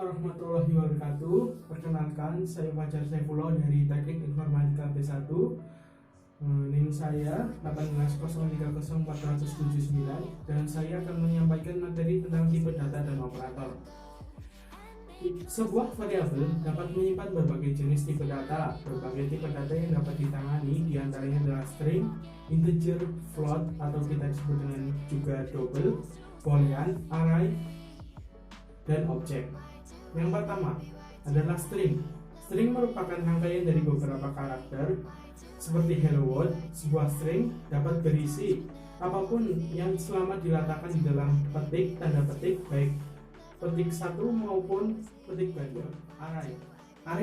warahmatullahi wabarakatuh. Perkenalkan, saya Fajar Saifullah dari Teknik Informatika B1. NIM saya 180304479 dan saya akan menyampaikan materi tentang tipe data dan operator. Sebuah variabel dapat menyimpan berbagai jenis tipe data. Berbagai tipe data yang dapat ditangani diantaranya adalah string, integer, float atau kita sebut dengan juga double, boolean, array, dan objek. Yang pertama adalah string. String merupakan rangkaian dari beberapa karakter seperti hello world. Sebuah string dapat berisi apapun yang selama diletakkan di dalam petik, tanda petik, baik petik satu maupun petik ganda. Array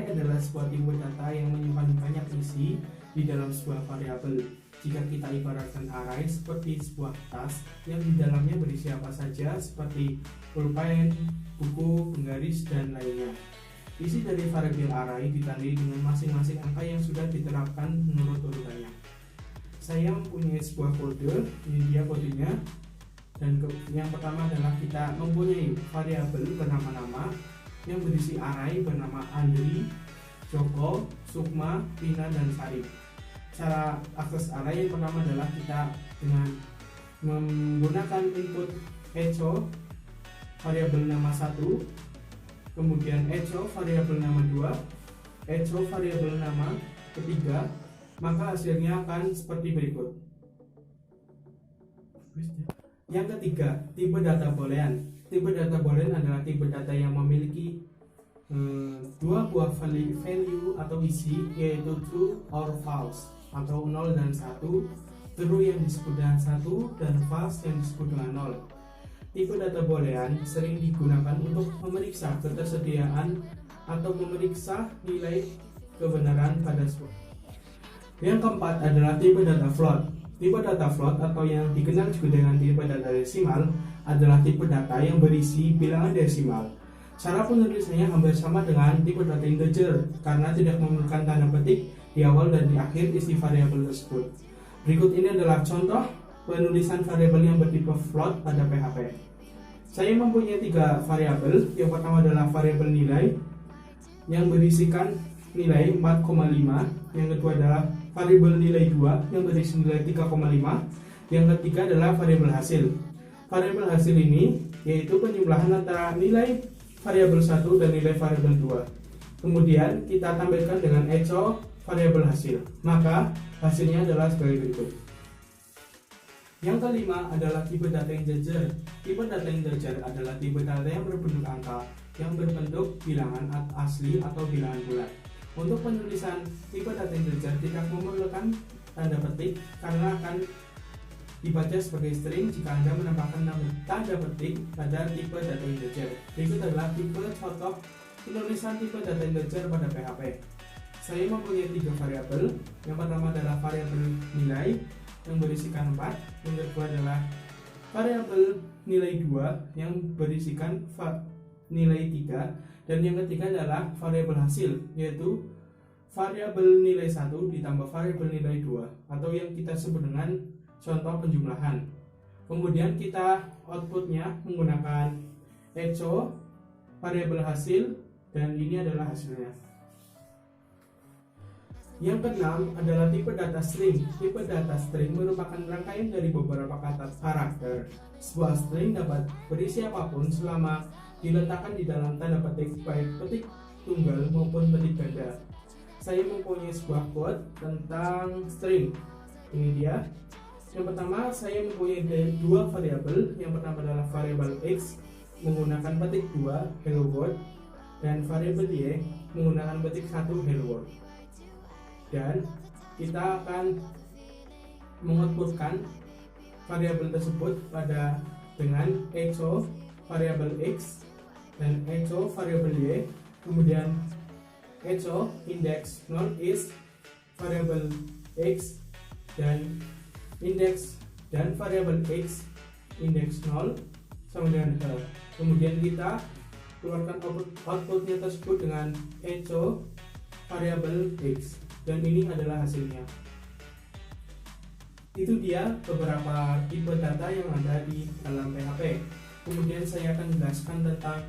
adalah sebuah tipe data yang menyimpan banyak isi di dalam sebuah variabel. Jika kita ibaratkan array seperti sebuah tas yang di dalamnya berisi apa saja seperti pulpen, buku, penggaris, dan lainnya. Isi dari variabel array ditandai dengan masing-masing angka yang sudah diterapkan menurut urutannya. Saya mempunyai sebuah kode, ini dia kodenya. Dan yang pertama adalah kita mempunyai variabel bernama nama yang berisi array bernama Andri, Joko, Sukma, Tina, dan Sari. Cara akses array yang pertama adalah kita dengan menggunakan input echo variabel nama 1, kemudian echo variabel nama 2, echo variabel nama ketiga, maka hasilnya akan seperti berikut. Yang ketiga, tipe data boolean. Tipe data boolean adalah tipe data yang memiliki dua buah value atau isi, yaitu true or false, atau 0 dan 1, true yang disebut dengan 1 dan false yang disebut dengan 0. Tipe data boolean sering digunakan untuk memeriksa ketersediaan atau memeriksa nilai kebenaran pada sebuah. Yang keempat adalah tipe data float. Tipe data float atau yang dikenal juga dengan tipe data desimal adalah tipe data yang berisi bilangan desimal. Cara penulisannya hampir sama dengan tipe data integer karena tidak memerlukan tanda petik di awal dan di akhir isi variabel tersebut. Berikut ini adalah contoh penulisan variabel yang bertipe float pada PHP. Saya mempunyai 3 variabel. Yang pertama adalah variabel nilai yang berisikan nilai 4,5. Yang kedua adalah variabel nilai 2 yang berisi nilai 3,5. Yang ketiga adalah variabel hasil. Variabel hasil ini yaitu penjumlahan antara nilai variabel 1 dan nilai variabel 2. Kemudian kita tampilkan dengan echo variabel hasil. Maka hasilnya adalah sebagai berikut. Yang kelima adalah tipe data integer. Tipe data integer adalah tipe data yang berbentuk angka, yang berbentuk bilangan asli atau bilangan bulat. Untuk penulisan tipe data integer tidak memerlukan tanda petik karena akan dibaca sebagai string jika Anda menambahkan tanda petik pada tipe data integer. Berikut adalah tipe contoh penulisan tipe data integer pada PHP. Saya mempunyai 3 variabel. Yang pertama adalah variabel nilai yang berisikan 4. Yang kedua adalah variabel nilai 2 yang berisikan nilai 3. Dan yang ketiga adalah variabel hasil, yaitu variabel nilai 1 ditambah variabel nilai 2 atau yang kita sebut dengan contoh penjumlahan. Kemudian kita outputnya menggunakan echo variabel hasil dan ini adalah hasilnya. Yang keenam adalah tipe data string. Tipe data string merupakan rangkaian dari beberapa kata karakter. Sebuah string dapat berisi apapun selama diletakkan di dalam tanda petik, baik petik tunggal maupun petik ganda. Saya mempunyai sebuah quote tentang string. Ini dia. Yang pertama, saya mempunyai 2 variabel. Yang pertama adalah variabel x menggunakan petik 2 hello world dan variabel y menggunakan petik 1 hello world. Dan kita akan mengoutputkan variabel tersebut dengan echo variabel x dan echo variabel y, kemudian echo index non is variabel x dan index dan variabel x index 0 sama dengan nil. Kemudian kita keluarkan outputnya tersebut dengan echo variabel x dan ini adalah hasilnya. Itu dia beberapa tipe data yang ada di dalam PHP. Kemudian saya akan menjelaskan tentang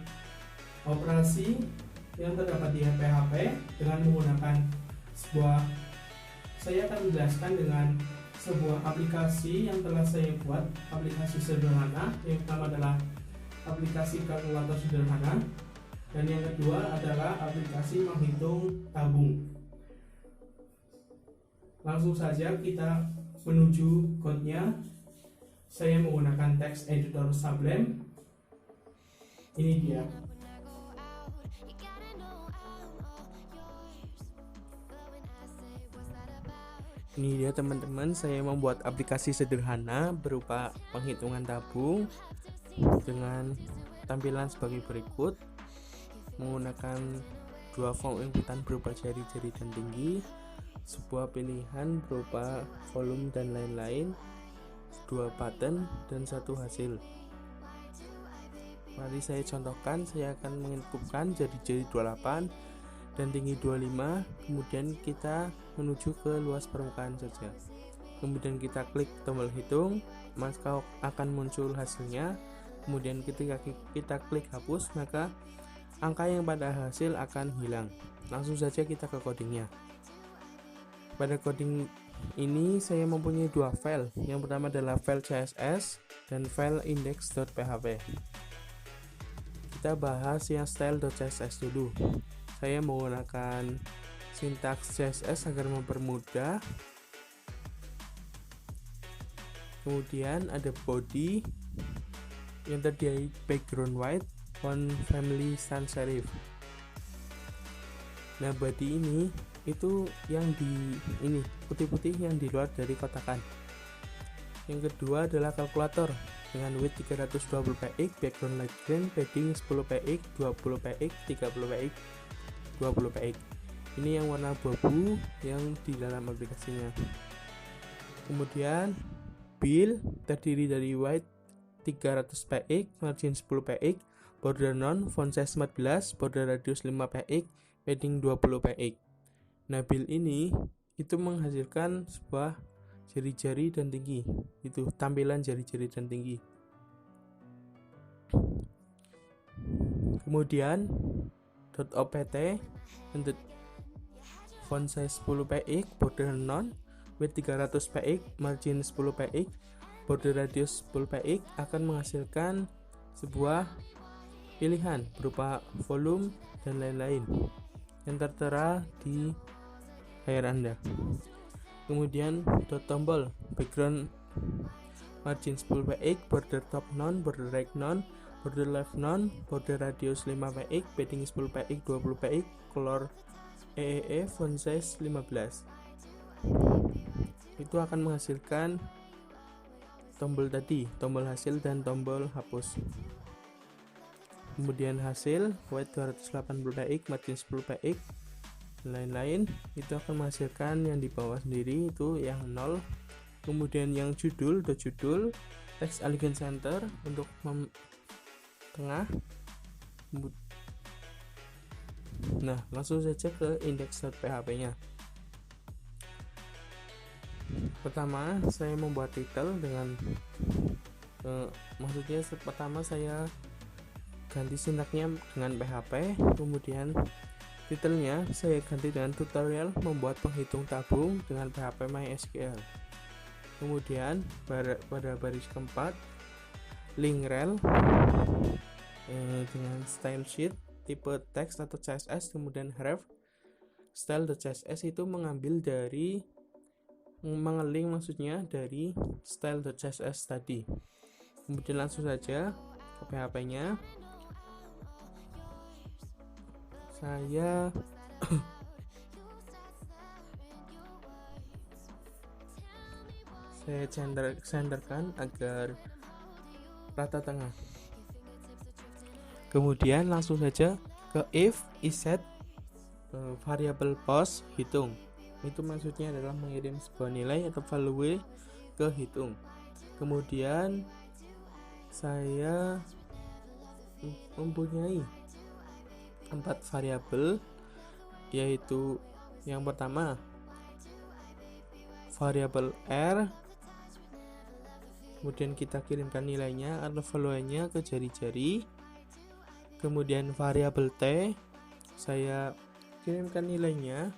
operasi yang terdapat di PHP dengan menggunakan saya akan menjelaskan dengan sebuah aplikasi yang telah saya buat, aplikasi sederhana. Yang pertama adalah aplikasi kalkulator sederhana, dan yang kedua adalah aplikasi menghitung tabung. Langsung saja kita menuju code-nya. Saya menggunakan text editor Sublime. Ini dia. Ini dia teman-teman, saya membuat aplikasi sederhana berupa penghitungan tabung dengan tampilan sebagai berikut. Menggunakan dua form inputan berupa jari-jari dan tinggi, sebuah pilihan berupa volume dan lain-lain, dua button, dan satu hasil. Mari saya contohkan. Saya akan menginputkan jari-jari 28 dan tinggi 25, kemudian kita menuju ke luas permukaan saja. Kemudian kita klik tombol hitung, maka akan muncul hasilnya. Kemudian ketika kita klik hapus, maka angka yang pada hasil akan hilang. Langsung saja kita ke codingnya. Pada coding ini saya mempunyai dua file. Yang pertama adalah file CSS dan file index.php. Kita bahas yang style.css dulu. Saya menggunakan sintaks CSS agar mempermudah. Kemudian ada body yang terdiri background white, font family sans serif. Nah, body ini itu yang di ini putih-putih yang di luar dari kotakan. Yang kedua adalah kalkulator dengan width 320 px, background light green, padding 10 px, 20 px, 30 px, 20 px. Ini yang warna abu-abu yang di dalam aplikasinya. Kemudian build terdiri dari white 300 px, margin 10 px, border none, font size 14, border radius 5 px, padding 20 px. Nah, build ini itu menghasilkan sebuah jari-jari dan tinggi. Itu tampilan jari-jari dan tinggi. Kemudian .opt untuk font size 10 px, border none, width 300 px, margin 10 px, border radius 10 px akan menghasilkan sebuah pilihan berupa volume dan lain-lain yang tertera di layar Anda. Kemudian tombol background margin 10 px, border top none, border right none, border left none, border radius 5 px, padding 10 px, 20 px, color EEE, font size 15. Itu akan menghasilkan tombol tadi, tombol hasil dan tombol hapus. Kemudian hasil white 280 px, margin 10 px, lain-lain, itu akan menghasilkan yang di bawah sendiri itu yang 0. Kemudian yang judul, judul, text align center untuk tengah. Nah, langsung saja ke index.php nya. Pertama, saya membuat title dengan maksudnya pertama saya ganti sintaknya dengan PHP, kemudian titelnya saya ganti dengan tutorial membuat penghitung tabung dengan PHP MySQL. Kemudian pada baris keempat link rel dengan style sheet tipe text atau CSS, kemudian href style.css itu mengambil dari mengeling maksudnya dari style.css tadi. Kemudian langsung saja ke PHP nya. Saya centerkan agar rata tengah. Kemudian langsung saja ke if iset variable post hitung. Itu maksudnya adalah mengirim sebuah nilai atau value ke hitung. Kemudian saya mempunyai 4 variabel, yaitu yang pertama variabel r, kemudian kita kirimkan nilainya atau value-nya ke jari-jari. Kemudian variabel T saya kirimkan nilainya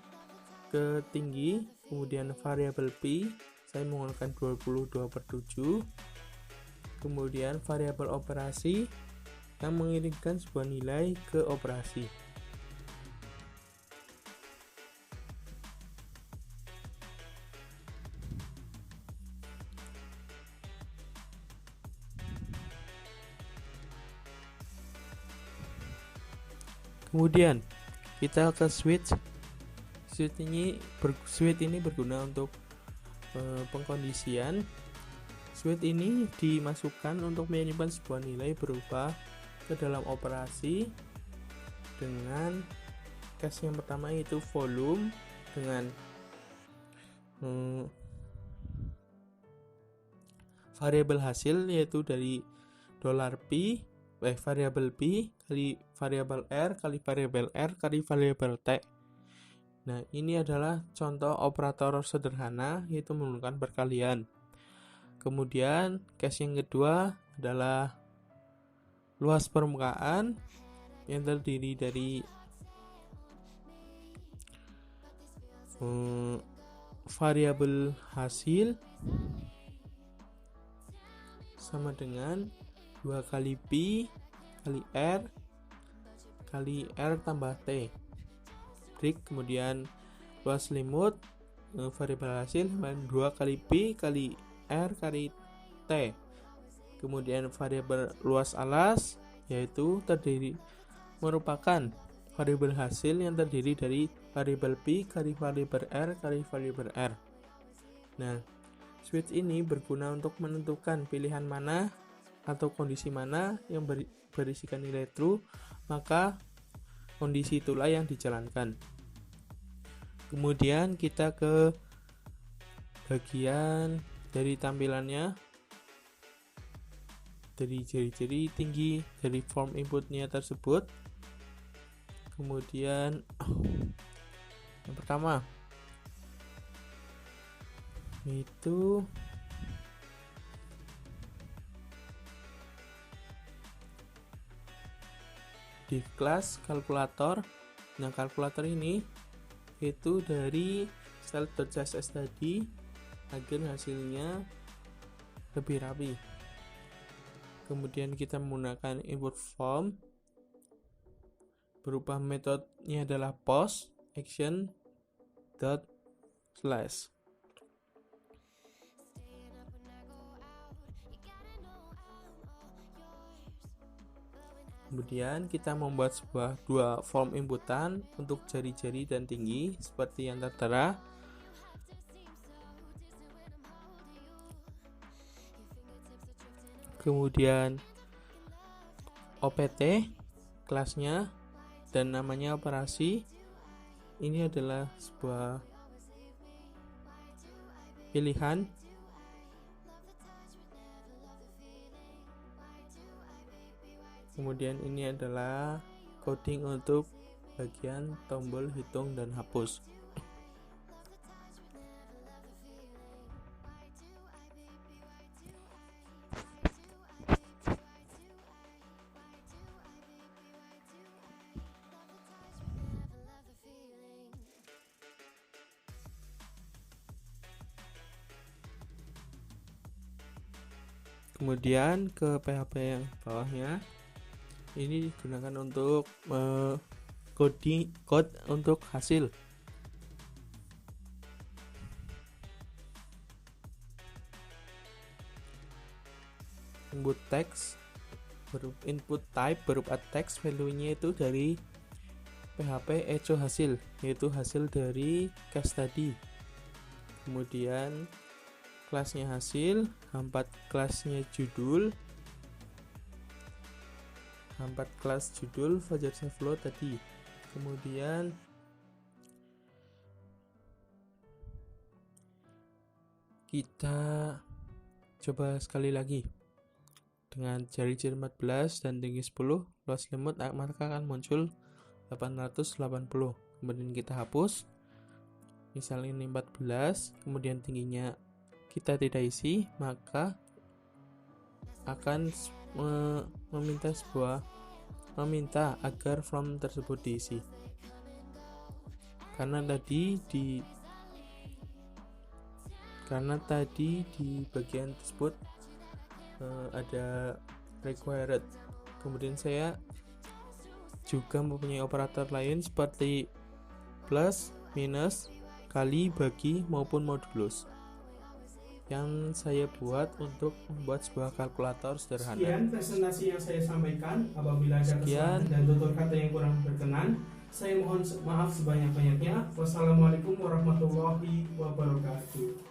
ke tinggi. Kemudian variabel P saya menggunakan 22/7. Kemudian variabel operasi yang mengirimkan sebuah nilai ke operasi. Kemudian kita ke switch. Switch ini berguna untuk pengkondisian. Switch ini dimasukkan untuk mengirimkan sebuah nilai berupa ke dalam operasi dengan case yang pertama yaitu volume dengan variabel hasil yaitu dari $P variabel P kali variabel R kali variabel R kali variabel T. Nah, ini adalah contoh operator sederhana yaitu menggunakan perkalian. Kemudian case yang kedua adalah luas permukaan yang terdiri dari variabel hasil sama dengan 2 kali P kali R tambah T. Kemudian luas limut variabel hasil sama 2 kali P kali R kali T. Kemudian variabel luas alas yaitu merupakan variabel hasil yang terdiri dari variabel P kali variabel R kali variabel R. Nah, switch ini berguna untuk menentukan pilihan mana atau kondisi mana yang berisikan nilai true, maka kondisi itulah yang dijalankan. Kemudian kita ke bagian dari tampilannya, dari ciri-ciri tinggi dari form inputnya tersebut. Kemudian yang pertama itu di kelas kalkulator. Nah, kalkulator ini itu dari style.css tadi agar hasilnya lebih rapi. Kemudian kita menggunakan input form berupa metodenya adalah post action dot slash. Kemudian kita membuat dua form inputan untuk jari-jari dan tinggi seperti yang tertera. Kemudian OPT kelasnya dan namanya operasi. Ini adalah sebuah pilihan. Kemudian ini adalah coding untuk bagian tombol hitung dan hapus. Kemudian ke PHP yang bawahnya, ini digunakan untuk code untuk hasil. Input text input type berupa teks, value-nya itu dari PHP echo hasil, yaitu hasil dari case tadi. Kemudian kelasnya hasil, hampat kelasnya judul, hampat kelas judul Fajar Sevlo tadi. Kemudian kita coba sekali lagi dengan jari-jari 14 dan tinggi 10, luas limut maka akan muncul 880. Kemudian kita hapus, misalnya ini 14, kemudian tingginya kita tidak isi, maka akan meminta sebuah meminta agar form tersebut diisi. Karena tadi di bagian tersebut ada required. Kemudian saya juga mempunyai operator lain seperti plus, minus, kali, bagi, maupun modulus yang saya buat untuk membuat sebuah kalkulator sederhana. Sekian presentasi yang saya sampaikan. Apabila ada kesalahan dan tutur kata yang kurang berkenan, saya mohon maaf sebanyak-banyaknya. Wassalamualaikum warahmatullahi wabarakatuh.